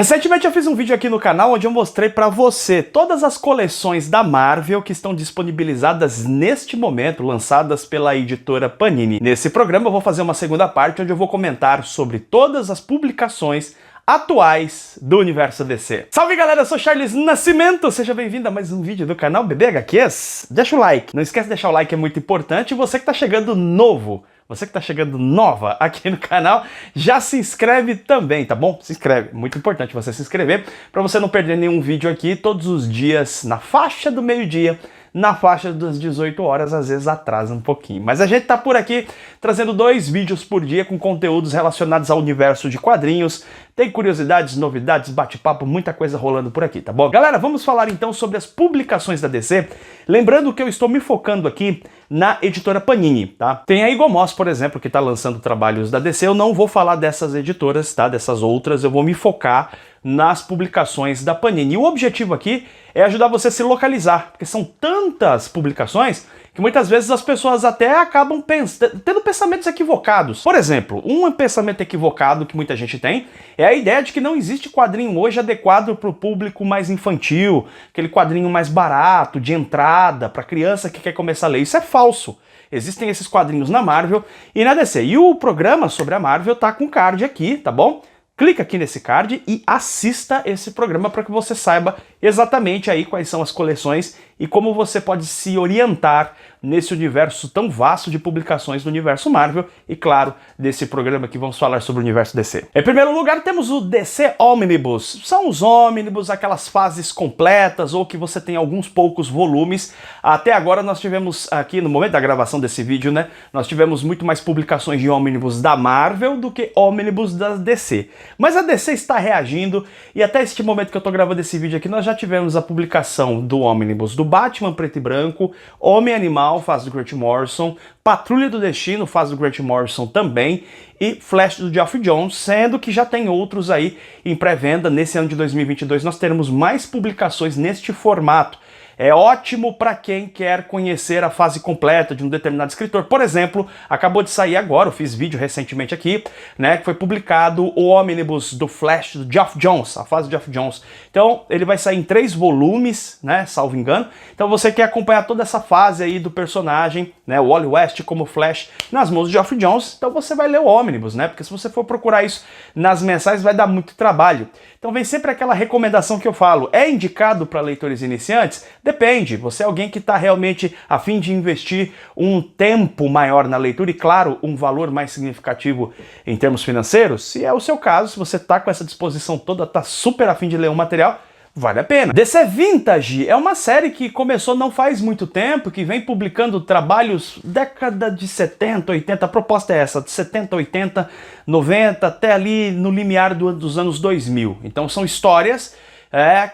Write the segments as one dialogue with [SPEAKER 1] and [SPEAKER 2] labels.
[SPEAKER 1] Recentemente eu fiz um vídeo aqui no canal onde eu mostrei pra você todas as coleções da Marvel que estão disponibilizadas neste momento, lançadas pela editora Panini. Nesse programa eu vou fazer uma segunda parte onde eu vou comentar sobre todas as publicações atuais do universo DC. Salve galera, eu sou Charles Nascimento, seja bem-vindo a mais um vídeo do canal Bebê HQs. Deixa o like, não esquece de deixar o like, é muito importante, e você que tá chegando novo, você que tá chegando nova aqui no canal, já se inscreve também, tá bom? Se inscreve, muito importante você se inscrever, para você não perder nenhum vídeo aqui todos os dias, na faixa do meio-dia, na faixa das 18 horas, às vezes atrasa um pouquinho. Mas a gente tá por aqui trazendo 2 vídeos por dia com conteúdos relacionados ao universo de quadrinhos. Tem curiosidades, novidades, bate-papo, muita coisa rolando por aqui, tá bom? Galera, vamos falar então sobre as publicações da DC. Lembrando que eu estou me focando aqui na editora Panini, tá? Tem a Igomos, por exemplo, que tá lançando trabalhos da DC. Eu não vou falar dessas editoras, tá? Dessas outras, eu vou me focar nas publicações da Panini. E o objetivo aqui é ajudar você a se localizar, porque são tantas publicações que muitas vezes as pessoas até acabam tendo pensamentos equivocados. Por exemplo, um pensamento equivocado que muita gente tem é a ideia de que não existe quadrinho hoje adequado para o público mais infantil, aquele quadrinho mais barato, de entrada, para criança que quer começar a ler. Isso é falso. Existem esses quadrinhos na Marvel e na DC. E o programa sobre a Marvel tá com card aqui, tá bom? Clica aqui nesse card e assista esse programa para que você saiba exatamente aí quais são as coleções e como você pode se orientar nesse universo tão vasto de publicações do universo Marvel e, claro, desse programa que vamos falar sobre o universo DC. Em primeiro lugar, temos o DC Omnibus. São os Omnibus, aquelas fases completas ou que você tem alguns poucos volumes. Até agora nós tivemos aqui, no momento da gravação desse vídeo, né, nós tivemos muito mais publicações de Omnibus da Marvel do que Omnibus da DC. Mas a DC está reagindo e até este momento que eu estou gravando esse vídeo aqui, nós já tivemos a publicação do Omnibus do Batman Preto e Branco, Homem-Animal, fase do Grant Morrison, Patrulha do Destino, fase do Grant Morrison também, e Flash do Geoff Johns, sendo que já tem outros aí em pré-venda. Nesse ano de 2022 nós teremos mais publicações neste formato. É ótimo para quem quer conhecer a fase completa de um determinado escritor. Por exemplo, acabou de sair agora, eu fiz vídeo recentemente aqui, né, que foi publicado o Omnibus do Flash do Geoff Johns, a fase do Geoff Johns. Então, ele vai sair em 3 volumes, né, salvo engano. Então, você quer acompanhar toda essa fase aí do personagem, né, o Wally West como Flash nas mãos de Geoff Johns, então você vai ler o Omnibus, né, porque se você for procurar isso nas mensais vai dar muito trabalho. Então, vem sempre aquela recomendação que eu falo, é indicado para leitores iniciantes? Depende, você é alguém que está realmente a fim de investir um tempo maior na leitura e, claro, um valor mais significativo em termos financeiros? Se é o seu caso, se você está com essa disposição toda, está super a fim de ler um material, vale a pena. DC Vintage é uma série que começou não faz muito tempo, que vem publicando trabalhos década de 70, 80, a proposta é essa, de 70, 80, 90, até ali no limiar dos anos 2000. Então são histórias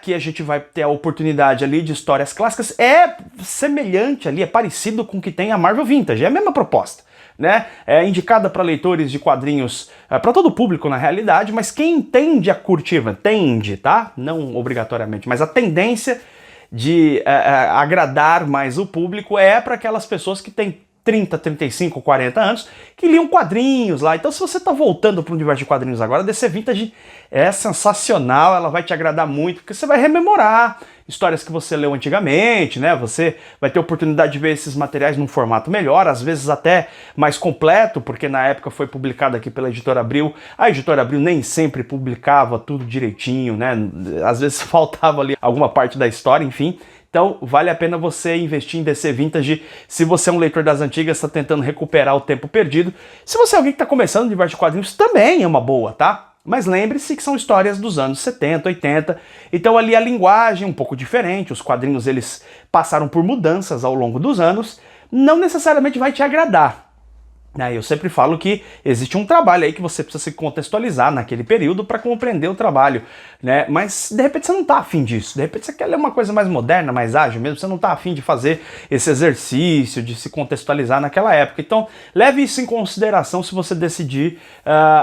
[SPEAKER 1] que a gente vai ter a oportunidade ali de histórias clássicas, é semelhante ali, é parecido com o que tem a Marvel Vintage, é a mesma proposta, né? É indicada para leitores de quadrinhos, para todo o público na realidade, mas quem tende a curtir, tende, tá? Não obrigatoriamente, mas a tendência de agradar mais o público é para aquelas pessoas que têm 30, 35, 40 anos, que liam quadrinhos lá. Então se você tá voltando para o universo de quadrinhos agora, a DC Vintage é sensacional, ela vai te agradar muito, porque você vai rememorar histórias que você leu antigamente, né? Você vai ter oportunidade de ver esses materiais num formato melhor, às vezes até mais completo, porque na época foi publicado aqui pela Editora Abril. A Editora Abril nem sempre publicava tudo direitinho, né? Às vezes faltava ali alguma parte da história, enfim. Então, vale a pena você investir em DC Vintage se você é um leitor das antigas, está tentando recuperar o tempo perdido. Se você é alguém que está começando no universo de quadrinhos, também é uma boa, tá? Mas lembre-se que são histórias dos anos 70, 80, então ali a linguagem é um pouco diferente, os quadrinhos eles passaram por mudanças ao longo dos anos, não necessariamente vai te agradar. Eu sempre falo que existe um trabalho aí que você precisa se contextualizar naquele período para compreender o trabalho, né? Mas de repente você não está afim disso, de repente você quer ler uma coisa mais moderna, mais ágil mesmo, você não está afim de fazer esse exercício, de se contextualizar naquela época. Então leve isso em consideração se você decidir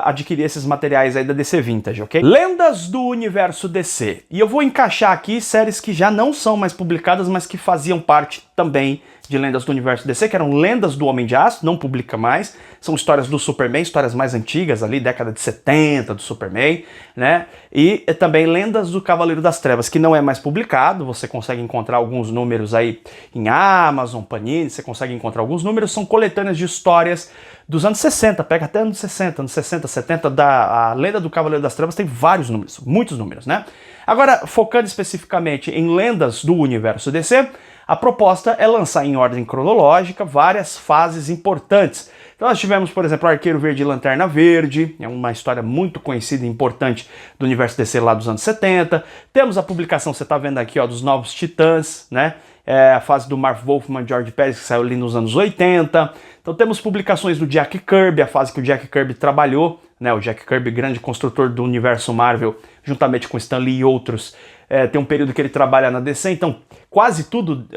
[SPEAKER 1] adquirir esses materiais aí da DC Vintage, ok? Lendas do universo DC. E eu vou encaixar aqui séries que já não são mais publicadas, mas que faziam parte também de lendas do universo DC, que eram lendas do Homem de Aço, não publica mais, são histórias do Superman, histórias mais antigas ali, década de 70 do Superman, né? E também lendas do Cavaleiro das Trevas, que não é mais publicado, você consegue encontrar alguns números aí em Amazon, Panini, você consegue encontrar alguns números, são coletâneas de histórias dos anos 60, pega até anos 60, 70, a lenda do Cavaleiro das Trevas tem vários números, muitos números, né? Agora, focando especificamente em lendas do universo DC, a proposta é lançar em ordem cronológica várias fases importantes. Então nós tivemos, por exemplo, Arqueiro Verde e Lanterna Verde, é uma história muito conhecida e importante do universo DC lá dos anos 70. Temos a publicação, você está vendo aqui, ó, dos Novos Titãs, né? A fase do Marv Wolfman e George Pérez, que saiu ali nos anos 80. Então temos publicações do Jack Kirby, a fase que o Jack Kirby trabalhou, né? O Jack Kirby, grande construtor do universo Marvel, juntamente com Stan Lee e outros. Tem um período que ele trabalha na DC, então quase tudo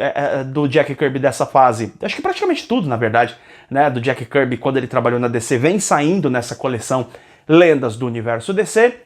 [SPEAKER 1] do Jack Kirby dessa fase, acho que praticamente tudo, na verdade, né, do Jack Kirby quando ele trabalhou na DC, vem saindo nessa coleção Lendas do Universo DC.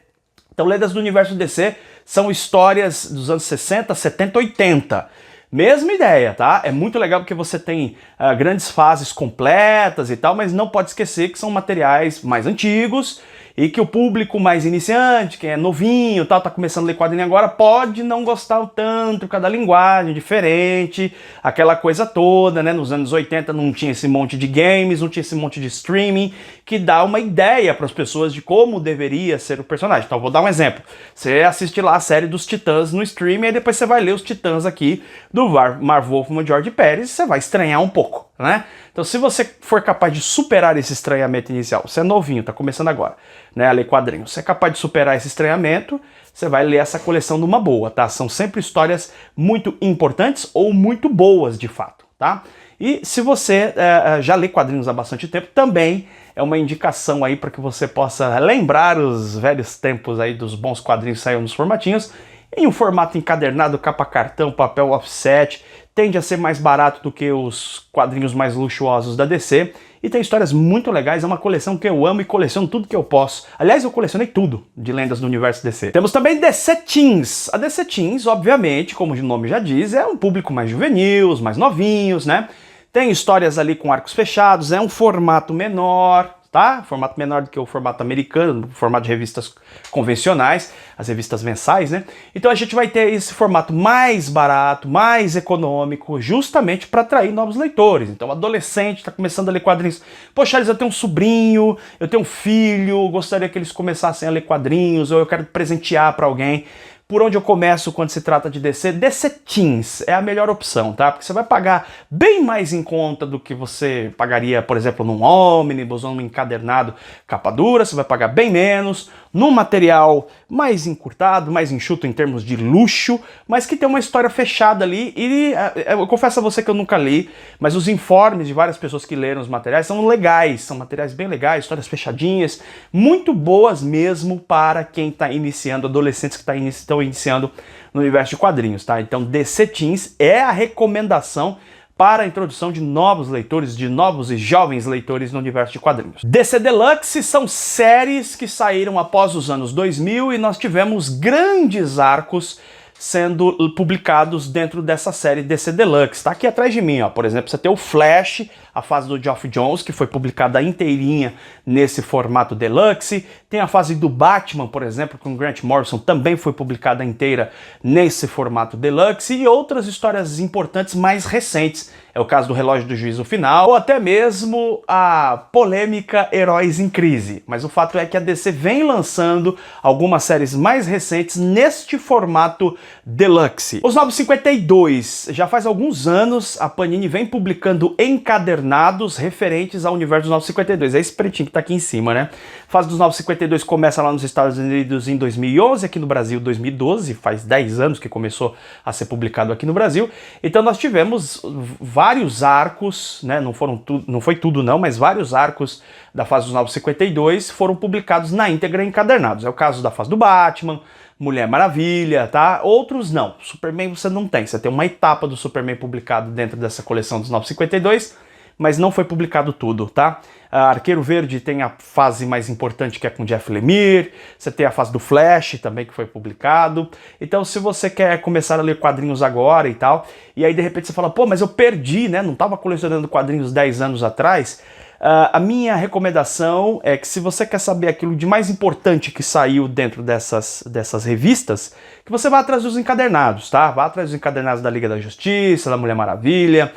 [SPEAKER 1] Então, Lendas do Universo DC são histórias dos anos 60, 70, 80. Mesma ideia, tá? É muito legal porque você tem grandes fases completas e tal, mas não pode esquecer que são materiais mais antigos e que o público mais iniciante, quem é novinho, tal, tá começando a ler quadrinho agora, pode não gostar tanto por causa da linguagem diferente, aquela coisa toda, né? Nos anos 80 não tinha esse monte de games, não tinha esse monte de streaming, que dá uma ideia para as pessoas de como deveria ser o personagem. Então, vou dar um exemplo. Você assiste lá a série dos Titãs no streaming, e depois você vai ler os Titãs aqui do Marv Wolfman e George Pérez, você vai estranhar um pouco, né? Então, se você for capaz de superar esse estranhamento inicial, você é novinho, tá começando agora, né, a ler quadrinhos, você é capaz de superar esse estranhamento, você vai ler essa coleção numa boa, tá? São sempre histórias muito importantes ou muito boas, de fato, tá? E se você já lê quadrinhos há bastante tempo, também é uma indicação aí para que você possa lembrar os velhos tempos aí dos bons quadrinhos que saíram nos formatinhos, em um formato encadernado, capa cartão, papel offset, tende a ser mais barato do que os quadrinhos mais luxuosos da DC, e tem histórias muito legais, é uma coleção que eu amo e coleciono tudo que eu posso. Aliás, eu colecionei tudo de lendas do universo DC. Temos também DC Teens. A DC Teens, obviamente, como o nome já diz, é um público mais juvenil, os mais novinhos, né? Tem histórias ali com arcos fechados, é um formato menor, tá? Formato menor do que o formato americano, o formato de revistas convencionais, as revistas mensais, né? Então a gente vai ter esse formato mais barato, mais econômico, justamente para atrair novos leitores. Então, adolescente está começando a ler quadrinhos. Poxa, eu tenho um sobrinho, eu tenho um filho, gostaria que eles começassem a ler quadrinhos, ou eu quero presentear para alguém. Por onde eu começo quando se trata de DC? DC Teens é a melhor opção, tá? Porque você vai pagar bem mais em conta do que você pagaria, por exemplo, num ônibus ou num encadernado capa dura, você vai pagar bem menos, num material mais encurtado, mais enxuto em termos de luxo, mas que tem uma história fechada ali. E eu confesso a você que eu nunca li, mas os informes de várias pessoas que leram os materiais são legais, são materiais bem legais, histórias fechadinhas, muito boas mesmo para quem está iniciando, adolescentes que estão iniciando no universo de quadrinhos, tá? Então, DC Teens é a recomendação para a introdução de novos leitores, de novos e jovens leitores no universo de quadrinhos. DC Deluxe são séries que saíram após os anos 2000 e nós tivemos grandes arcos sendo publicados dentro dessa série DC Deluxe. Tá aqui atrás de mim, ó. Por exemplo, você tem o Flash, a fase do Geoff Johns, que foi publicada inteirinha nesse formato Deluxe. Tem a fase do Batman, por exemplo, com Grant Morrison, também foi publicada inteira nesse formato Deluxe. E outras histórias importantes mais recentes. É o caso do Relógio do Juízo Final, ou até mesmo a polêmica Heróis em Crise. Mas o fato é que a DC vem lançando algumas séries mais recentes neste formato Deluxe. Os 952, já faz alguns anos a Panini vem publicando encadernados referentes ao universo dos 952. É esse pretinho que tá aqui em cima, né? A fase dos 952 começa lá nos Estados Unidos em 2011, aqui no Brasil 2012, faz 10 anos que começou a ser publicado aqui no Brasil. Então nós tivemos vários arcos, né? Não foi tudo não, mas vários arcos da fase dos 952 foram publicados na íntegra encadernados. É o caso da fase do Batman, Mulher Maravilha, tá? Outros não. Superman você não tem. Você tem uma etapa do Superman publicado dentro dessa coleção dos 952, mas não foi publicado tudo, tá? Arqueiro Verde tem a fase mais importante, que é com Jeff Lemire, você tem a fase do Flash também, que foi publicado. Então, se você quer começar a ler quadrinhos agora e tal, e aí de repente você fala, pô, mas eu perdi, né? Não estava colecionando quadrinhos 10 anos atrás. A minha recomendação é que, se você quer saber aquilo de mais importante que saiu dentro dessas revistas, que você vá atrás dos encadernados, tá? Vá atrás dos encadernados da Liga da Justiça, da Mulher Maravilha,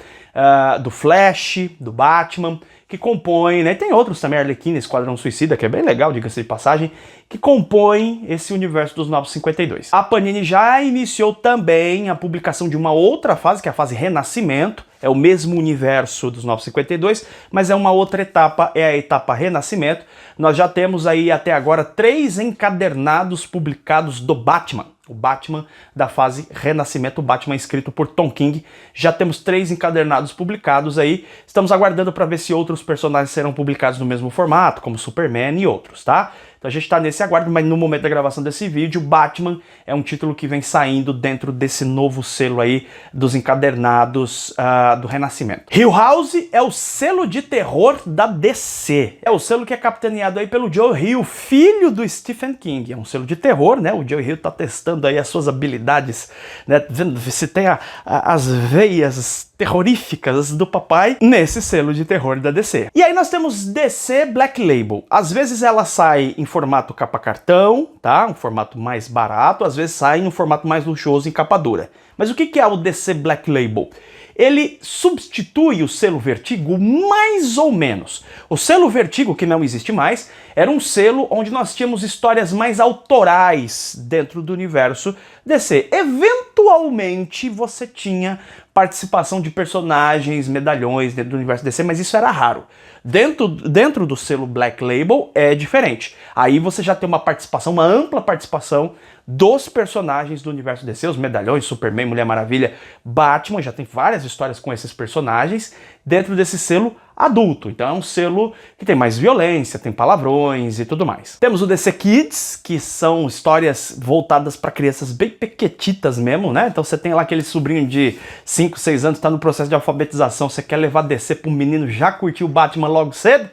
[SPEAKER 1] do Flash, do Batman, que compõem, né? Tem outros também, Arlequina, Esquadrão Suicida, que é bem legal, diga-se de passagem, que compõem esse universo dos Novos 52. A Panini já iniciou também a publicação de uma outra fase, que é a fase Renascimento. É o mesmo universo dos Novos 52, mas é uma outra etapa, é a etapa Renascimento. Nós já temos aí até agora 3 encadernados publicados do Batman. O Batman da fase Renascimento, o Batman escrito por Tom King. Já temos 3 encadernados publicados aí. Estamos aguardando para ver se outros personagens serão publicados no mesmo formato, como Superman e outros, tá? Então a gente está nesse aguardo, mas no momento da gravação desse vídeo, Batman é um título que vem saindo dentro desse novo selo aí dos encadernados do Renascimento. Hill House é o selo de terror da DC. É o selo que é capitaneado aí pelo Joe Hill, filho do Stephen King. É um selo de terror, né? O Joe Hill tá testando aí as suas habilidades, né? Vendo se tem as veias terroríficas do papai nesse selo de terror da DC. E aí nós temos DC Black Label. Às vezes ela sai em formato capa cartão, tá? Um formato mais barato, às vezes sai em um formato mais luxuoso em capa dura. Mas o que é o DC Black Label? Ele substitui o selo Vertigo mais ou menos. O selo Vertigo, que não existe mais, era um selo onde nós tínhamos histórias mais autorais dentro do universo DC. Eventualmente você tinha participação de personagens, medalhões dentro do universo DC, mas isso era raro. Dentro do selo Black Label é diferente. Aí você já tem uma participação, uma ampla participação dos personagens do universo DC, os medalhões, Superman, Mulher Maravilha, Batman, já tem várias histórias com esses personagens dentro desse selo adulto. Então é um selo que tem mais violência, tem palavrões e tudo mais. Temos o DC Kids, que são histórias voltadas para crianças bem pequetitas mesmo, né? Então você tem lá aquele sobrinho de 5, 6 anos, está no processo de alfabetização, você quer levar DC para um menino já curtir o Batman logo cedo?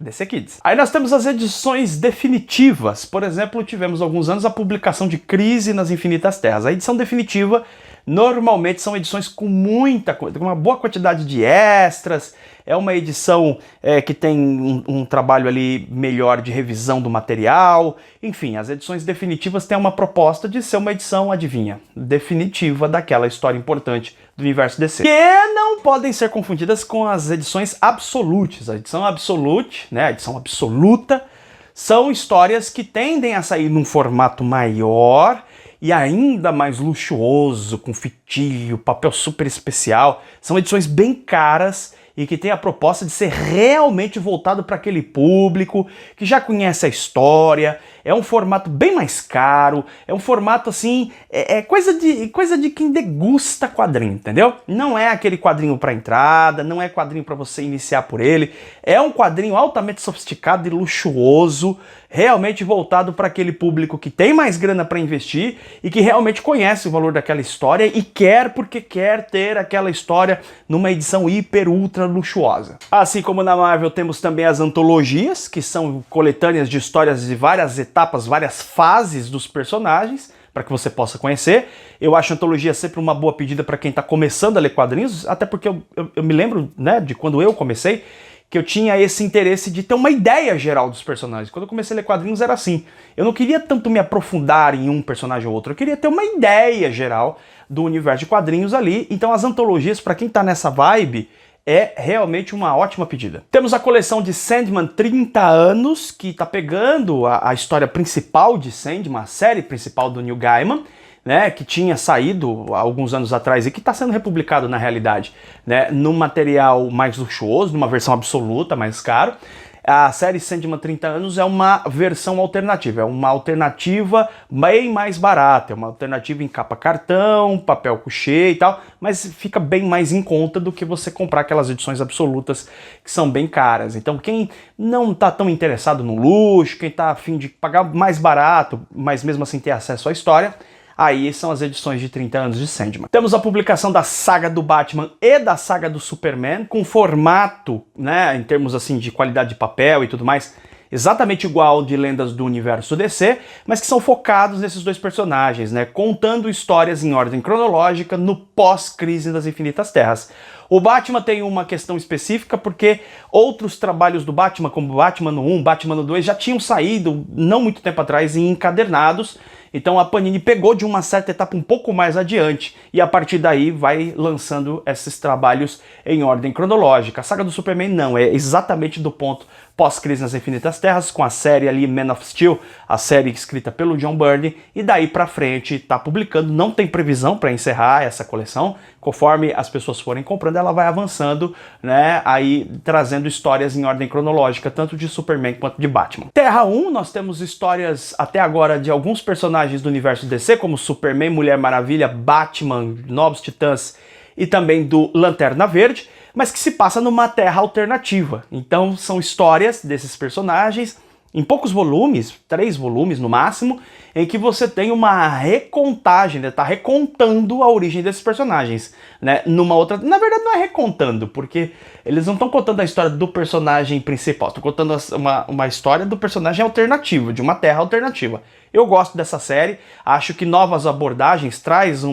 [SPEAKER 1] DC Kids. Aí nós temos as edições definitivas. Por exemplo, tivemos há alguns anos a publicação de Crise nas Infinitas Terras. A edição definitiva normalmente são edições com com uma boa quantidade de extras. É uma edição que tem um trabalho ali melhor de revisão do material. Enfim, as edições definitivas têm uma proposta de ser uma edição, adivinha, definitiva daquela história importante do universo DC. Que não podem ser confundidas com as edições Absolutes. A edição Absolute, né, a edição absoluta, são histórias que tendem a sair num formato maior e ainda mais luxuoso, com fitilho, papel super especial. São edições bem caras e que tem a proposta de ser realmente voltado para aquele público que já conhece a história. É um formato bem mais caro, é um formato assim, coisa de quem degusta quadrinho, entendeu? Não é aquele quadrinho para entrada, não é quadrinho para você iniciar por ele, é um quadrinho altamente sofisticado e luxuoso, realmente voltado para aquele público que tem mais grana para investir e que realmente conhece o valor daquela história e porque quer ter aquela história numa edição hiper, ultra luxuosa. Assim como na Marvel temos também as antologias, que são coletâneas de histórias de várias etapas, várias fases dos personagens, para que você possa conhecer. Eu acho a antologia sempre uma boa pedida para quem está começando a ler quadrinhos, até porque eu me lembro, né, de quando eu comecei, que eu tinha esse interesse de ter uma ideia geral dos personagens. Quando eu comecei a ler quadrinhos era assim. Eu não queria tanto me aprofundar em um personagem ou outro, eu queria ter uma ideia geral do universo de quadrinhos ali. Então as antologias, para quem está nessa vibe, é realmente uma ótima pedida. Temos a coleção de Sandman 30 anos, que está pegando a história principal de Sandman, a série principal do Neil Gaiman, né, que tinha saído há alguns anos atrás e que está sendo republicado na realidade, né, num material mais luxuoso, numa versão absoluta, mais caro. A série Sandman 30 anos é uma versão alternativa, é uma alternativa bem mais barata, é uma alternativa em capa cartão, papel couché e tal, mas fica bem mais em conta do que você comprar aquelas edições absolutas que são bem caras. Então quem não está tão interessado no luxo, quem está a fim de pagar mais barato, mas mesmo assim ter acesso à história, Aí são as edições de 30 anos de Sandman. Temos a publicação da saga do Batman e da saga do Superman, com formato, né, em termos assim de qualidade de papel e tudo mais, exatamente igual de Lendas do Universo DC, mas que são focados nesses dois personagens, né, contando histórias em ordem cronológica no pós-Crise das Infinitas Terras. O Batman tem uma questão específica porque outros trabalhos do Batman, como Batman no 1, Batman no 2, já tinham saído não muito tempo atrás em encadernados. Então a Panini pegou de uma certa etapa um pouco mais adiante e a partir daí vai lançando esses trabalhos em ordem cronológica. A saga do Superman não, é exatamente do ponto pós-Crise nas Infinitas Terras, com a série ali Man of Steel, a série escrita pelo John Byrne, e daí pra frente tá publicando, não tem previsão para encerrar essa coleção, conforme as pessoas forem comprando, ela vai avançando, né, aí trazendo histórias em ordem cronológica, tanto de Superman quanto de Batman. Terra 1, nós temos histórias até agora de alguns personagens do universo DC, como Superman, Mulher Maravilha, Batman, Novos Titãs e também do Lanterna Verde, mas que se passa numa terra alternativa. Então são histórias desses personagens em poucos volumes, 3 volumes no máximo, em que você tem uma recontagem, né? Tá recontando a origem desses personagens, né? Numa outra... Na verdade não é recontando, porque eles não estão contando a história do personagem principal, estão contando uma história do personagem alternativo, de uma terra alternativa. Eu gosto dessa série, acho que novas abordagens traz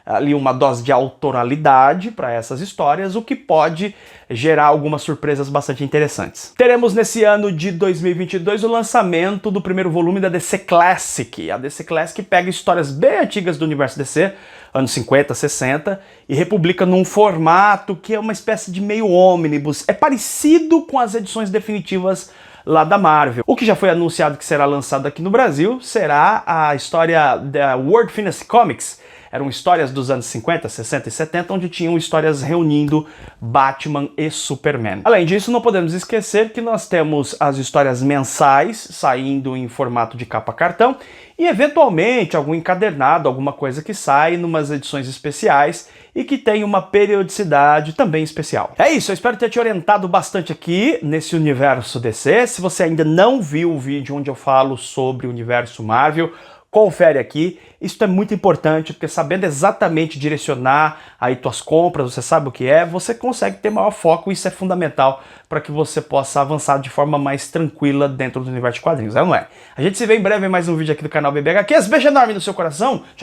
[SPEAKER 1] ali uma dose de autoralidade para essas histórias, o que pode gerar algumas surpresas bastante interessantes. Teremos nesse ano de 2022 o lançamento do primeiro volume da DC Classic. A DC Classic pega histórias bem antigas do universo DC, anos 50, 60, e republica num formato que é uma espécie de meio ônibus. É parecido com as edições definitivas lá da Marvel. O que já foi anunciado que será lançado aqui no Brasil será a história da World Finest Comics. Eram histórias dos anos 50, 60 e 70, onde tinham histórias reunindo Batman e Superman. Além disso, não podemos esquecer que nós temos as histórias mensais saindo em formato de capa cartão e, eventualmente, algum encadernado, alguma coisa que sai numas edições especiais e que tem uma periodicidade também especial. É isso, eu espero ter te orientado bastante aqui nesse universo DC. Se você ainda não viu o vídeo onde eu falo sobre o universo Marvel, confere aqui, isso é muito importante, porque sabendo exatamente direcionar aí tuas compras, você sabe o que é, você consegue ter maior foco, isso é fundamental para que você possa avançar de forma mais tranquila dentro do universo de quadrinhos, não é? A gente se vê em breve em mais um vídeo aqui do canal BBHQs, beijo enorme no seu coração, tchau, tchau.